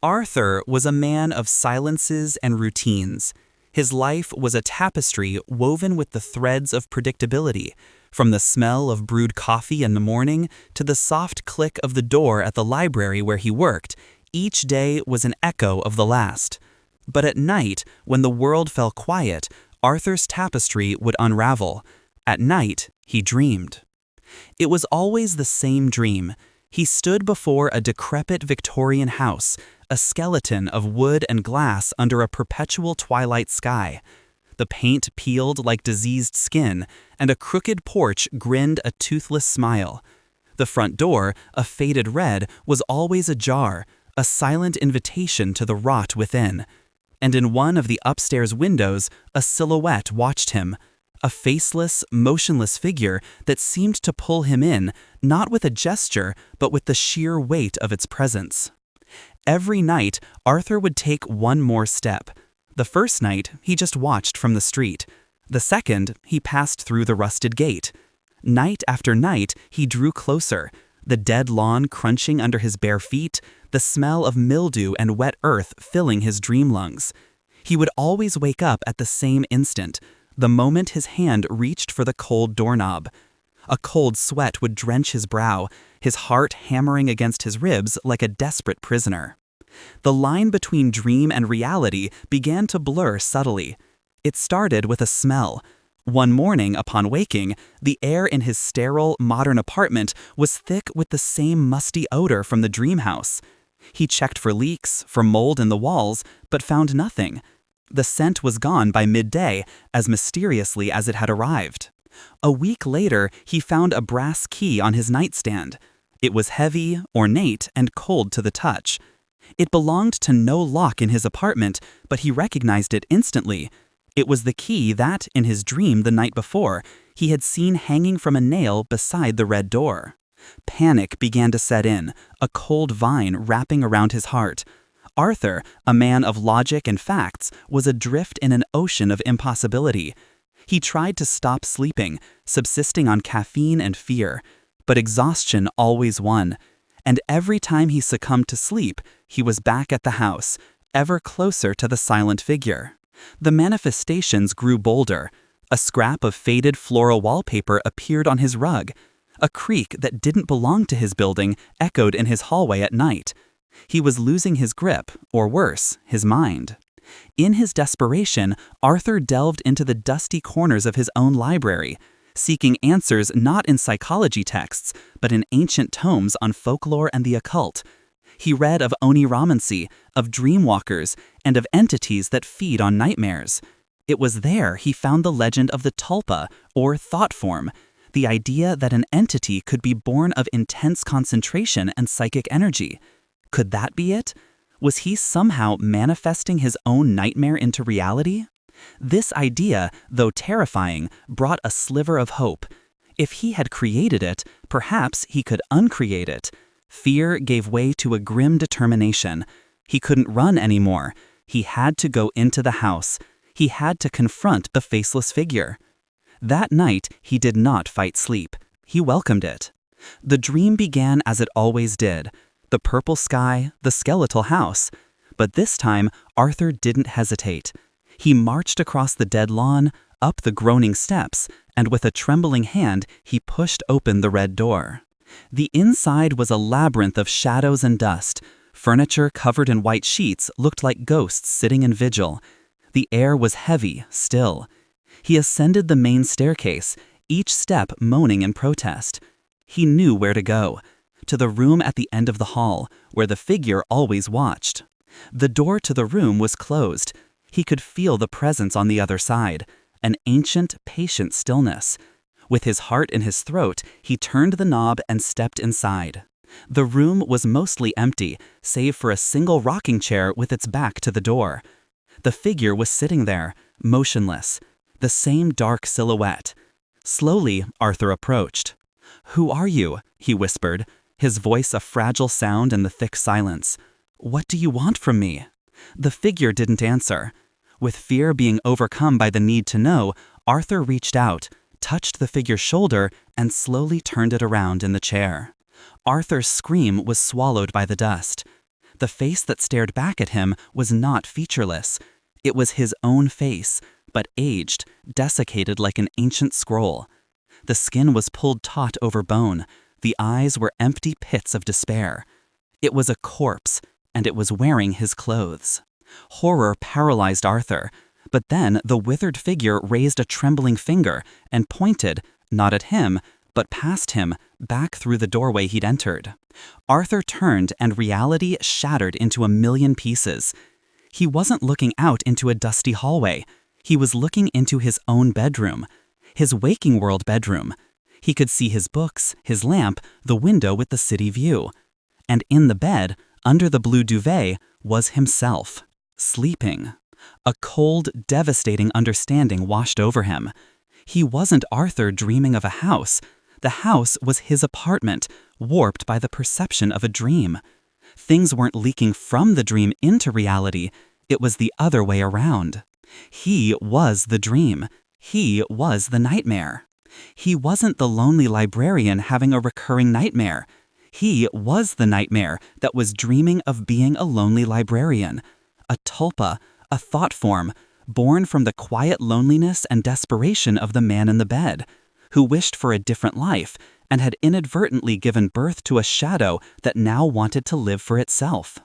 Arthur was a man of silences and routines. His life was a tapestry woven with the threads of predictability, from the smell of brewed coffee in the morning to the soft click of the door at the library where he worked. Each day was an echo of the last. But at night, when the world fell quiet, Arthur's tapestry would unravel. At night, he dreamed. It was always the same dream. He stood before a decrepit Victorian house, a skeleton of wood and glass under a perpetual twilight sky. The paint peeled like diseased skin, and a crooked porch grinned a toothless smile. The front door, a faded red, was always ajar, a silent invitation to the rot within. And in one of the upstairs windows, a silhouette watched him. A faceless, motionless figure that seemed to pull him in, not with a gesture, but with the sheer weight of its presence. Every night, Arthur would take one more step. The first night, he just watched from the street. The second, he passed through the rusted gate. Night after night, he drew closer, the dead lawn crunching under his bare feet, the smell of mildew and wet earth filling his dream lungs. He would always wake up at the same instant, the moment his hand reached for the cold doorknob. A cold sweat would drench his brow, his heart hammering against his ribs like a desperate prisoner. The line between dream and reality began to blur subtly. It started with a smell. One morning, upon waking, the air in his sterile, modern apartment was thick with the same musty odor from the dream house. He checked for leaks, for mold in the walls, but found nothing. The scent was gone by midday, as mysteriously as it had arrived. A week later, he found a brass key on his nightstand. It was heavy, ornate, and cold to the touch. It belonged to no lock in his apartment, but he recognized it instantly. It was the key that, in his dream the night before, he had seen hanging from a nail beside the red door. Panic began to set in, a cold vine wrapping around his heart. Arthur, a man of logic and facts, was adrift in an ocean of impossibility. He tried to stop sleeping, subsisting on caffeine and fear, but exhaustion always won. And every time he succumbed to sleep, he was back at the house, ever closer to the silent figure. The manifestations grew bolder. A scrap of faded floral wallpaper appeared on his rug. A creak that didn't belong to his building echoed in his hallway at night. He was losing his grip, or worse, his mind. In his desperation, Arthur delved into the dusty corners of his own library, seeking answers not in psychology texts, but in ancient tomes on folklore and the occult. He read of oniromancy, of dreamwalkers, and of entities that feed on nightmares. It was there he found the legend of the tulpa, or thought form, the idea that an entity could be born of intense concentration and psychic energy. Could that be it? Was he somehow manifesting his own nightmare into reality? This idea, though terrifying, brought a sliver of hope. If he had created it, perhaps he could uncreate it. Fear gave way to a grim determination. He couldn't run anymore. He had to go into the house. He had to confront the faceless figure. That night, he did not fight sleep. He welcomed it. The dream began as it always did. The purple sky, the skeletal house. But this time, Arthur didn't hesitate. He marched across the dead lawn, up the groaning steps, and with a trembling hand, he pushed open the red door. The inside was a labyrinth of shadows and dust. Furniture covered in white sheets looked like ghosts sitting in vigil. The air was heavy, still. He ascended the main staircase, each step moaning in protest. He knew where to go. To the room at the end of the hall, where the figure always watched. The door to the room was closed. He could feel the presence on the other side, an ancient, patient stillness. With his heart in his throat, he turned the knob and stepped inside. The room was mostly empty, save for a single rocking chair with its back to the door. The figure was sitting there, motionless, the same dark silhouette. Slowly, Arthur approached. "Who are you?" he whispered, his voice a fragile sound in the thick silence. "What do you want from me?" The figure didn't answer. With fear being overcome by the need to know, Arthur reached out, touched the figure's shoulder, and slowly turned it around in the chair. Arthur's scream was swallowed by the dust. The face that stared back at him was not featureless. It was his own face, but aged, desiccated like an ancient scroll. The skin was pulled taut over bone. The eyes were empty pits of despair. It was a corpse, and it was wearing his clothes. Horror paralyzed Arthur, but then the withered figure raised a trembling finger and pointed, not at him, but past him, back through the doorway he'd entered. Arthur turned, and reality shattered into a million pieces. He wasn't looking out into a dusty hallway. He was looking into his own bedroom, his waking world bedroom. He could see his books, his lamp, the window with the city view. And in the bed, under the blue duvet, was himself, sleeping. A cold, devastating understanding washed over him. He wasn't Arthur dreaming of a house. The house was his apartment, warped by the perception of a dream. Things weren't leaking from the dream into reality. It was the other way around. He was the dream. He was the nightmare. He wasn't the lonely librarian having a recurring nightmare. He was the nightmare that was dreaming of being a lonely librarian. A tulpa, a thought form, born from the quiet loneliness and desperation of the man in the bed, who wished for a different life and had inadvertently given birth to a shadow that now wanted to live for itself.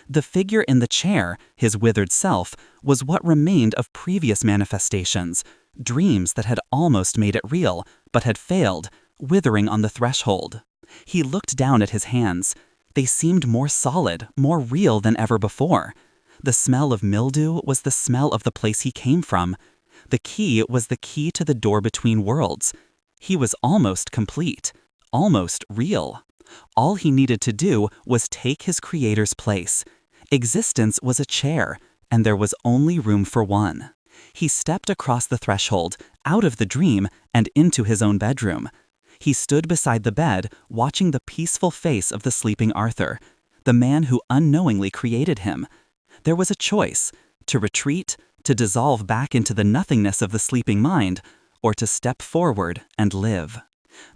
The figure in the chair, his withered self, was what remained of previous manifestations, dreams that had almost made it real, but had failed, withering on the threshold. He looked down at his hands. They seemed more solid, more real than ever before. The smell of mildew was the smell of the place he came from. The key was the key to the door between worlds. He was almost complete, almost real. All he needed to do was take his creator's place. Existence was a chair, and there was only room for one. He stepped across the threshold, out of the dream, and into his own bedroom. He stood beside the bed, watching the peaceful face of the sleeping Arthur, the man who unknowingly created him. There was a choice: to retreat, to dissolve back into the nothingness of the sleeping mind, or to step forward and live.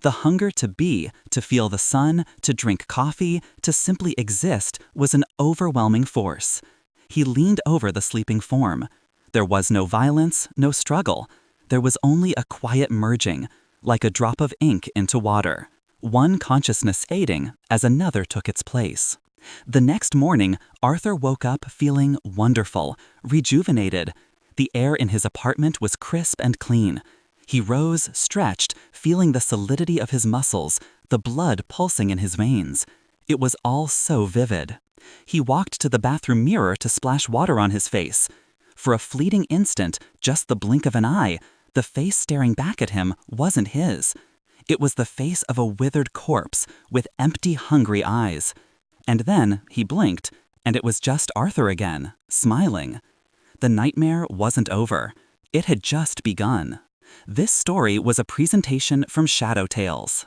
The hunger to be, to feel the sun, to drink coffee, to simply exist was an overwhelming force. He leaned over the sleeping form. There was no violence, no struggle. There was only a quiet merging, like a drop of ink into water, one consciousness aiding as another took its place. The next morning, Arthur woke up feeling wonderful, rejuvenated. The air in his apartment was crisp and clean. He rose, stretched, feeling the solidity of his muscles, the blood pulsing in his veins. It was all so vivid. He walked to the bathroom mirror to splash water on his face. For a fleeting instant, just the blink of an eye, the face staring back at him wasn't his. It was the face of a withered corpse with empty, hungry eyes. And then he blinked, and it was just Arthur again, smiling. The nightmare wasn't over. It had just begun. This story was a presentation from Shadow Tales.